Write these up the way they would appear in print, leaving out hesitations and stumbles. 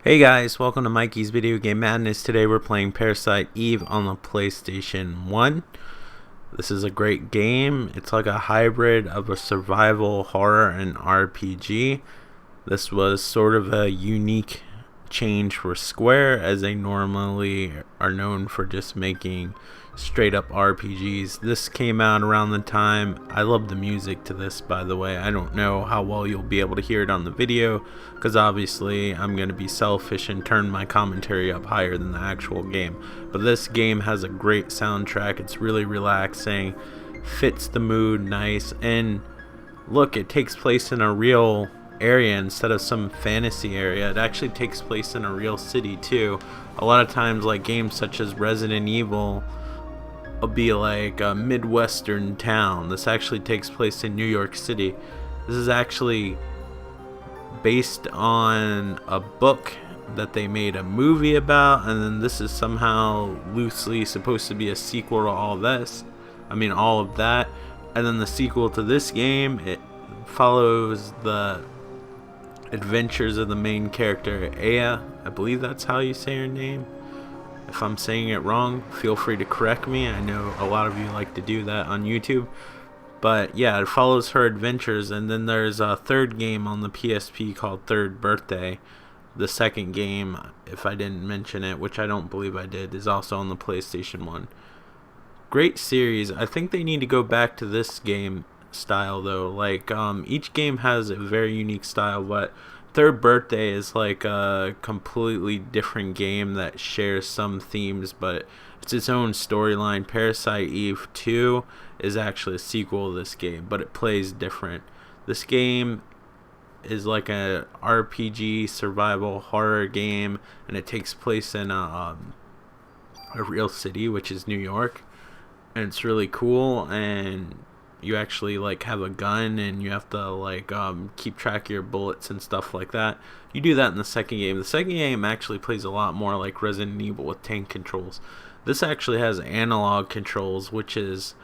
Hey guys, welcome to Mikey's Video Game Madness. Today we're playing Parasite EVE on the PlayStation 1. This is a great game. It's like a hybrid of a survival horror and RPG. This was sort of a unique change for Square, as they normally are known for just making straight up RPGs. This came out around the time. I love the music to this, by the way. I don't know how well you'll be able to hear it on the video, because obviously I'm going to be selfish and turn my commentary up higher than the actual game. But this game has a great soundtrack. It's really relaxing, fits the mood nice, and look, it takes place in a real area instead of some fantasy area. It actually takes place in a real city too. A lot of times, like games such as Resident Evil will be like a midwestern town. This actually takes place in New York City. This is actually based on a book that they made a movie about, and then this is somehow loosely supposed to be a sequel to all of that. And then the sequel to this game, it follows the adventures of the main character, Aya. I believe that's how you say her name. If I'm saying it wrong, feel free to correct me. I know a lot of you like to do that on YouTube. But yeah, it follows her adventures. And then there's a third game on the PSP called Third Birthday. The second game, if I didn't mention it, which I don't believe I did, is also on the PlayStation 1. Great series. I think they need to go back to this game style though. Like each game has a very unique style, but Third Birthday is like a completely different game that shares some themes, but it's its own storyline. Parasite EVE 2 is actually a sequel to this game, but it plays different. This game is like a RPG survival horror game, and it takes place in a real city, which is New York, and it's really cool. And you actually like have a gun, and you have to like keep track of your bullets and stuff like that. You do that in the second game. The second game actually plays a lot more like Resident Evil with tank controls. This actually has analog controls, which is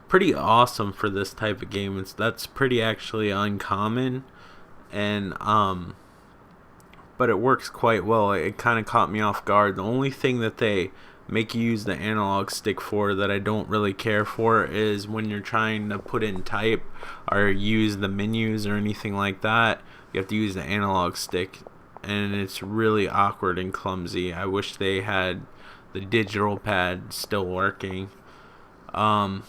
pretty awesome for this type of game. That's pretty actually uncommon, and but it works quite well. It kind of caught me off guard. The only thing that they make you use the analog stick for that I don't really care for is when you're trying to put in type or use the menus or anything like that. You have to use the analog stick, and it's really awkward and clumsy. I wish they had the digital pad still working. I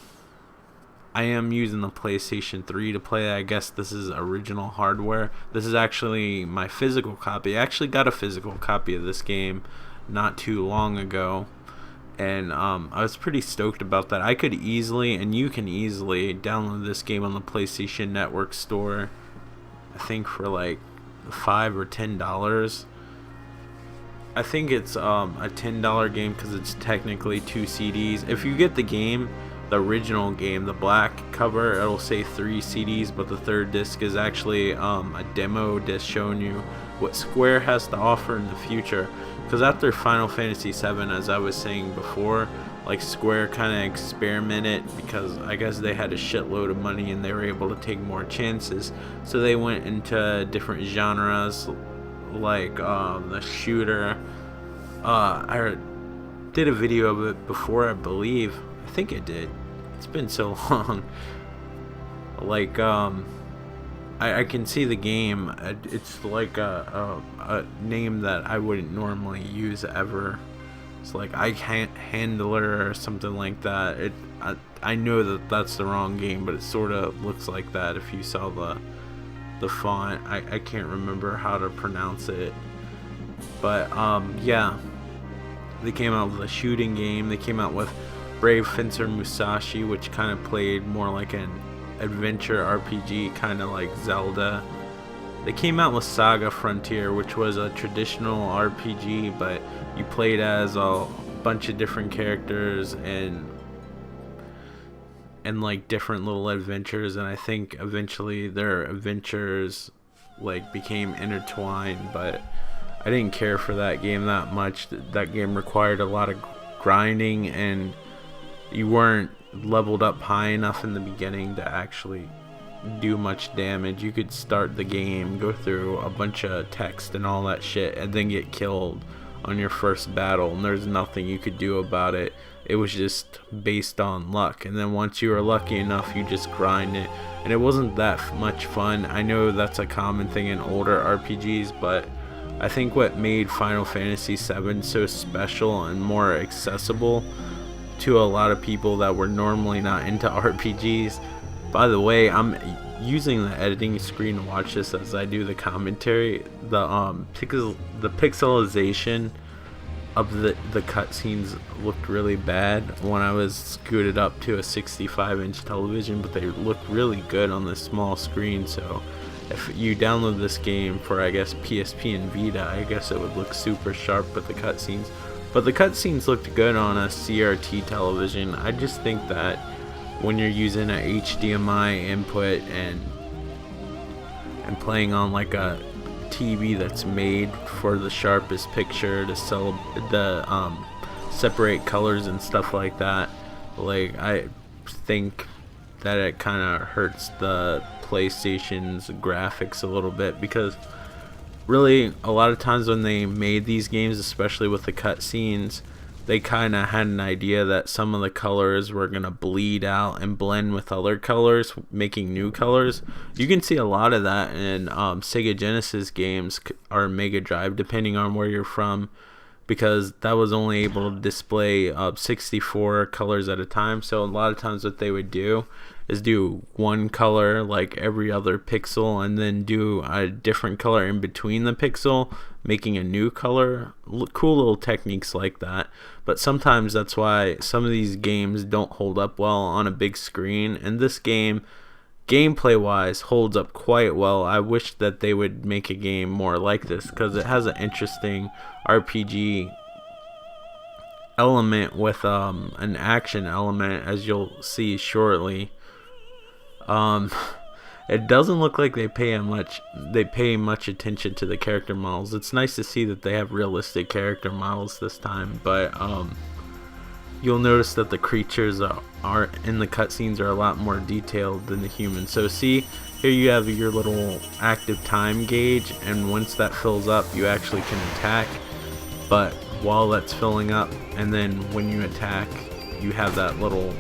am using the PlayStation 3 to play. I guess this is original hardware. This is actually my physical copy. I actually got a physical copy of this game not too long ago, and I was pretty stoked about that. I could easily, and you can easily, download this game on the PlayStation Network store, I think for like $5 or $10. I think it's a $10 game because it's technically 2 CDs. If you get the game, the original game, the black cover, it'll say 3 CDs, but the third disc is actually a demo disc showing you what Square has to offer in the future. Because after Final Fantasy VII, as I was saying before, like Square kind of experimented, because I guess they had a shitload of money and they were able to take more chances. So they went into different genres, like the shooter. I did a video of it before, I believe. I think it did. It's been so long. Like I can see the game. It's like a name that I wouldn't normally use ever. It's like I can't handler or something like that. I know that that's the wrong game, but it sort of looks like that if you saw the font. I can't remember how to pronounce it, but yeah, they came out with a shooting game. They came out with Brave Fencer Musashi, which kind of played more like an adventure RPG, kind of like Zelda. They came out with Saga Frontier, which was a traditional RPG, but you played as a bunch of different characters and like different little adventures, and I think eventually their adventures like became intertwined, but I didn't care for that game that much. That game required a lot of grinding, and you weren't leveled up high enough in the beginning to actually do much damage. You could start the game, go through a bunch of text and all that shit, and then get killed on your first battle, and there's nothing you could do about it. It was just based on luck, and then once you were lucky enough, you just grind it, and it wasn't that much fun. I know that's a common thing in older RPGs, but I think what made Final Fantasy VII so special and more accessible to a lot of people that were normally not into RPGs. By the way, I'm using the editing screen to watch this as I do the commentary. The pixelization of the cutscenes looked really bad when I was scooted up to a 65-inch television, but they look really good on this small screen. So if you download this game for, I guess, PSP and Vita, I guess it would look super sharp with the cutscenes. But the cutscenes looked good on a CRT television. I just think that when you're using a HDMI input and playing on like a TV that's made for the sharpest picture to separate colors and stuff like that, like, I think that it kind of hurts the PlayStation's graphics a little bit, because really a lot of times when they made these games, especially with the cutscenes, they kind of had an idea that some of the colors were going to bleed out and blend with other colors, making new colors. You can see a lot of that in Sega Genesis games or Mega Drive, depending on where you're from, because that was only able to display 64 colors at a time. So a lot of times what they would do is do one color like every other pixel, and then do a different color in between the pixel, making a new color. Cool little techniques like that. But sometimes that's why some of these games don't hold up well on a big screen, and this game, gameplay wise, holds up quite well. I wish that they would make a game more like this, because it has an interesting RPG element with an action element, as you'll see shortly. It doesn't look like they pay much attention to the character models. It's nice to see that they have realistic character models this time, but you'll notice that the creatures are in the cutscenes are a lot more detailed than the humans. So see, here you have your little active time gauge, and once that fills up, you actually can attack. But while that's filling up, and then when you attack, you have that little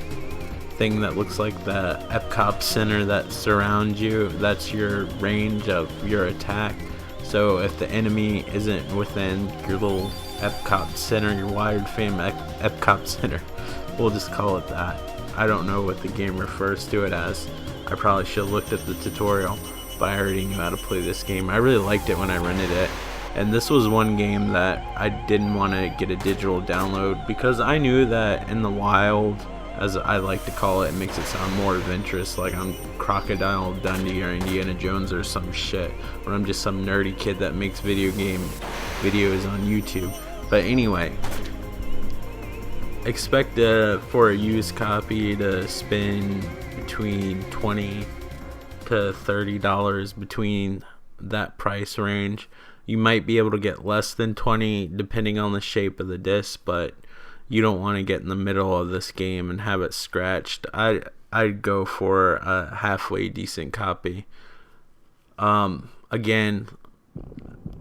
thing that looks like the Epcot Center that surrounds you. That's your range of your attack. So if the enemy isn't within your little Epcot Center, your wired frame Epcot Center, we'll just call it that. I don't know what the game refers to it as. I probably should have looked at the tutorial, but I already knew how to play this game. I really liked it when I rented it, and this was one game that I didn't want to get a digital download, because I knew that in the wild, as I like to call it, it makes it sound more adventurous, like I'm Crocodile Dundee or Indiana Jones or some shit, or I'm just some nerdy kid that makes video game videos on YouTube. But anyway, expect for a used copy to spend between $20 to $30, between that price range. You might be able to get less than 20 depending on the shape of the disc, but you don't want to get in the middle of this game and have it scratched. I'd go for a halfway decent copy. Again,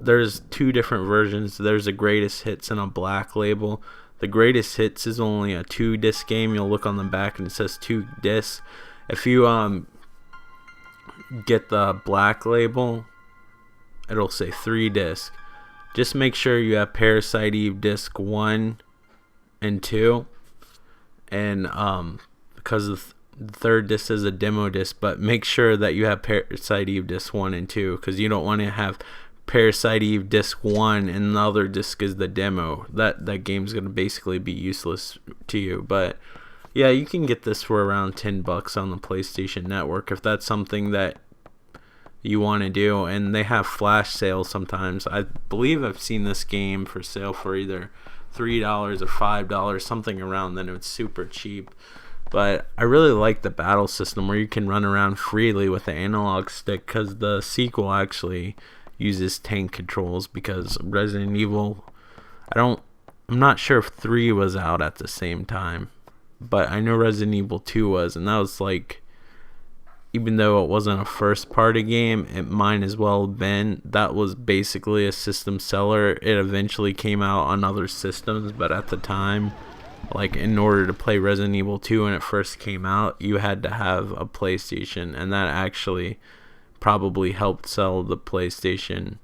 there's two different versions. There's a greatest hits and a black label. The greatest hits is only a 2-disc game. You'll look on the back and it says 2 discs. If you get the black label, it'll say 3 discs. Just make sure you have Parasite EVE disc 1 and 2, and because the third disc is a demo disc, but make sure that you have Parasite EVE disc 1 and 2, because you don't want to have Parasite EVE disc 1 and the other disc is the demo. That game's gonna basically be useless to you. But yeah, you can get this for around $10 on the PlayStation Network if that's something that you want to do, and they have flash sales sometimes. I believe I've seen this game for sale for either $3 or $5, something around then. It's super cheap. But I really like the battle system where you can run around freely with the analog stick, because the sequel actually uses tank controls, because Resident Evil, I'm not sure if 3 was out at the same time, but I know Resident Evil 2 was, and that was like even though it wasn't a first party game, it might as well have been. That was basically a system seller. It eventually came out on other systems, but at the time, like, in order to play Resident Evil 2 when it first came out, you had to have a PlayStation, and that actually probably helped sell the PlayStation.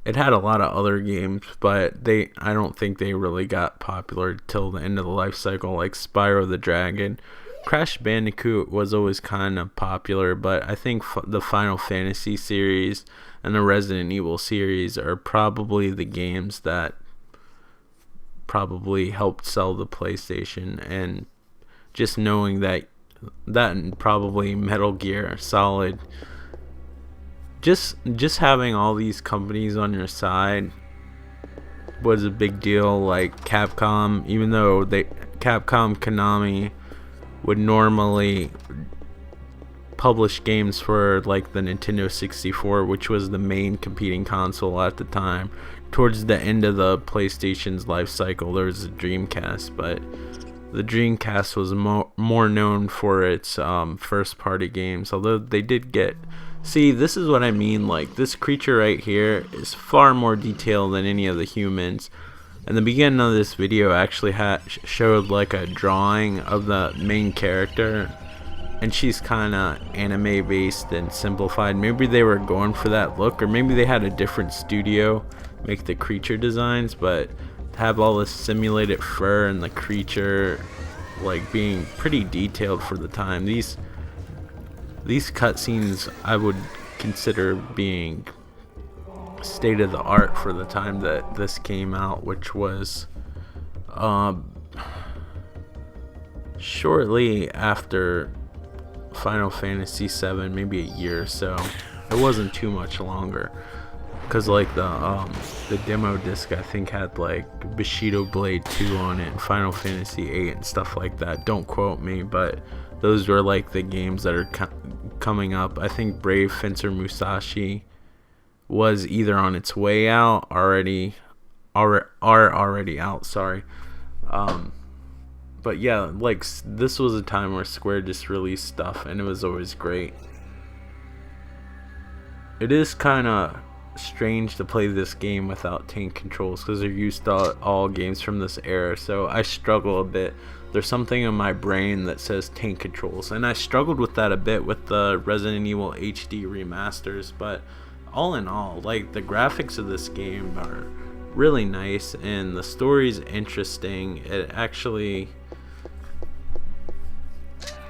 It had a lot of other games, but I don't think they really got popular till the end of the life cycle, like Spyro the Dragon. Crash Bandicoot was always kind of popular, but I think the Final Fantasy series and the Resident Evil series are probably the games that probably helped sell the PlayStation. And just knowing that and probably Metal Gear Solid, just having all these companies on your side was a big deal. Like Capcom, even though Capcom, Konami would normally publish games for like the Nintendo 64, which was the main competing console at the time. Towards the end of the PlayStation's life cycle, there was a Dreamcast, but the Dreamcast was more known for its first party games, although they did get... See, this is what I mean. Like, this creature right here is far more detailed than any of the humans. And the beginning of this video actually showed like a drawing of the main character, and she's kind of anime based and simplified. Maybe they were going for that look, or maybe they had a different studio make the creature designs, but to have all this simulated fur and the creature like being pretty detailed for the time. These cutscenes I would consider being state of the art for the time that this came out, which was shortly after Final Fantasy VII, maybe a year or so. It wasn't too much longer, because like the demo disc I think had like Bushido Blade 2 on it and Final Fantasy VIII and stuff like that. Don't quote me, but those were like the games that are coming up. I think Brave Fencer Musashi was either on its way out already out, sorry. But yeah, like, this was a time where Square just released stuff and it was always great. It is kind of strange to play this game without tank controls, because they're used to all games from this era, so I struggle a bit. There's something in my brain that says tank controls, and I struggled with that a bit with the Resident Evil HD remasters, but all in all, like, the graphics of this game are really nice and the story's interesting. It actually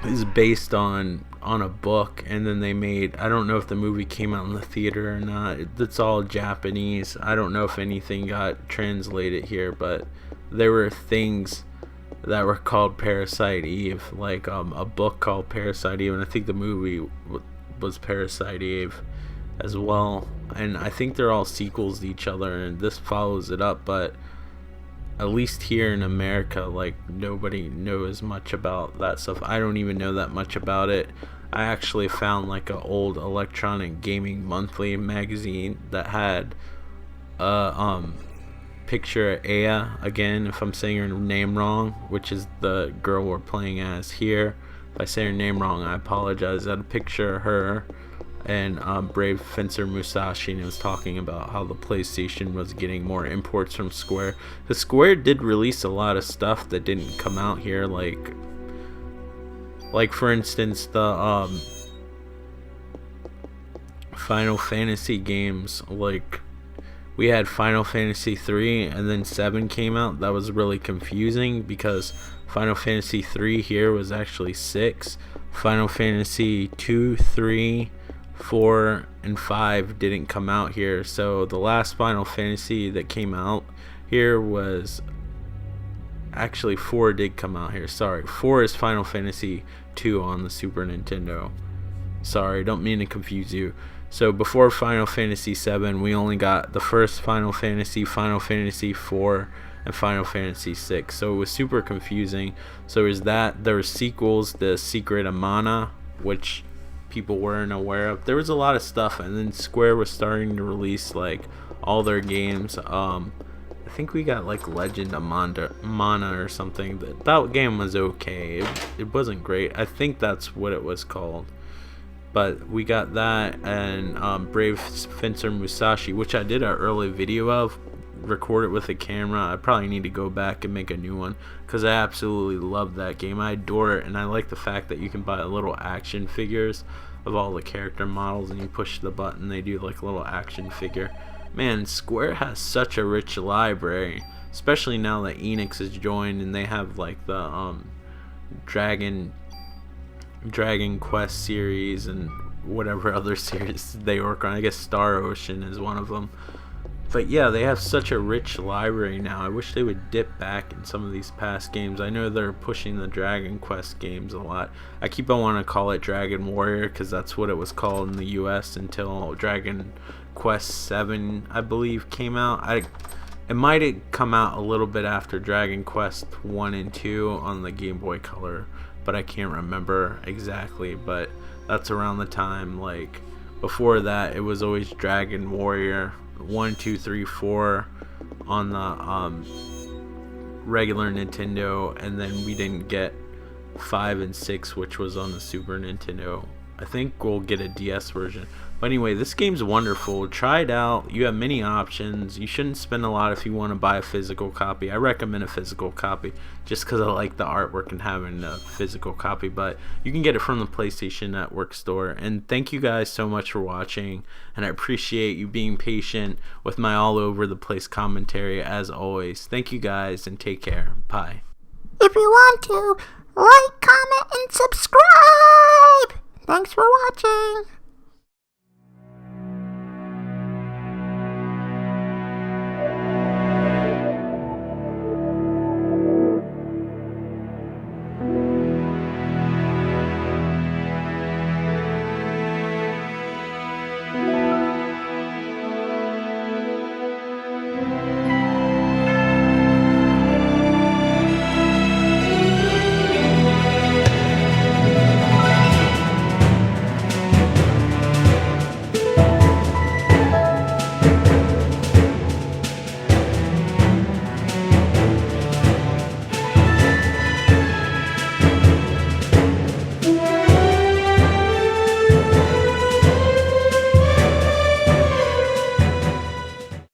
is based on a book, and then they made, I don't know if the movie came out in the theater or not. It's all Japanese. I don't know if anything got translated here, but there were things that were called Parasite Eve, like a book called Parasite Eve, and I think the movie was Parasite Eve as well, and I think they're all sequels to each other, and this follows it up. But at least here in America, like, nobody knows much about that stuff. I don't even know that much about it. I actually found like an old Electronic Gaming Monthly magazine that had a picture of Aya, again, if I'm saying her name wrong, which is the girl we're playing as here. If I say her name wrong, I apologize. I had a picture of her and Brave Fencer Musashi, and it was talking about how the PlayStation was getting more imports from Square. The Square did release a lot of stuff that didn't come out here, like for instance the Final Fantasy games. Like, we had Final Fantasy 3 and then 7 came out. That was really confusing because Final Fantasy 3 here was actually 6. Final Fantasy 2, 3, 4, and 5 didn't come out here. So the last Final Fantasy that came out here was actually 4 did come out here. Sorry, 4 is Final Fantasy 2 on the Super Nintendo. Sorry, don't mean to confuse you. So before Final Fantasy 7, we only got the first Final Fantasy, Final Fantasy 4, and Final Fantasy 6. So it was super confusing. So is that there were sequels, The Secret of Mana, which people weren't aware of. There was a lot of stuff, and then Square was starting to release like all their games. I think we got like Legend of Mana or something. That game was okay. It wasn't great. I think that's what it was called. But we got that, and Brave Fencer Musashi, which I did an early video of, record it with a camera. I probably need to go back and make a new one, because I absolutely love that game. I adore it, and I like the fact that you can buy little action figures of all the character models, and you push the button, they do like a little action figure. Man, Square has such a rich library, especially now that Enix has joined and they have like the Dragon Quest series and whatever other series they work on. I guess Star Ocean is one of them. But yeah, they have such a rich library now. I wish they would dip back in some of these past games. I know they're pushing the Dragon Quest games a lot. I keep on wanting to call it Dragon Warrior because that's what it was called in the US until Dragon Quest 7, I believe, came out. It might have come out a little bit after Dragon Quest 1 and 2 on the Game Boy Color, but I can't remember exactly. But that's around the time. Like before that, it was always Dragon Warrior 1, 2, 3, 4 on the regular Nintendo, and then we didn't get 5 and 6, which was on the Super Nintendo. I think we'll get a DS version. But anyway, this game's wonderful. Try it out. You have many options. You shouldn't spend a lot if you want to buy a physical copy. I recommend a physical copy just because I like the artwork and having a physical copy. But you can get it from the PlayStation Network store. And thank you guys so much for watching. And I appreciate you being patient with my all over the place commentary as always. Thank you guys and take care. Bye. If you want to, like, comment, and subscribe. Thanks for watching.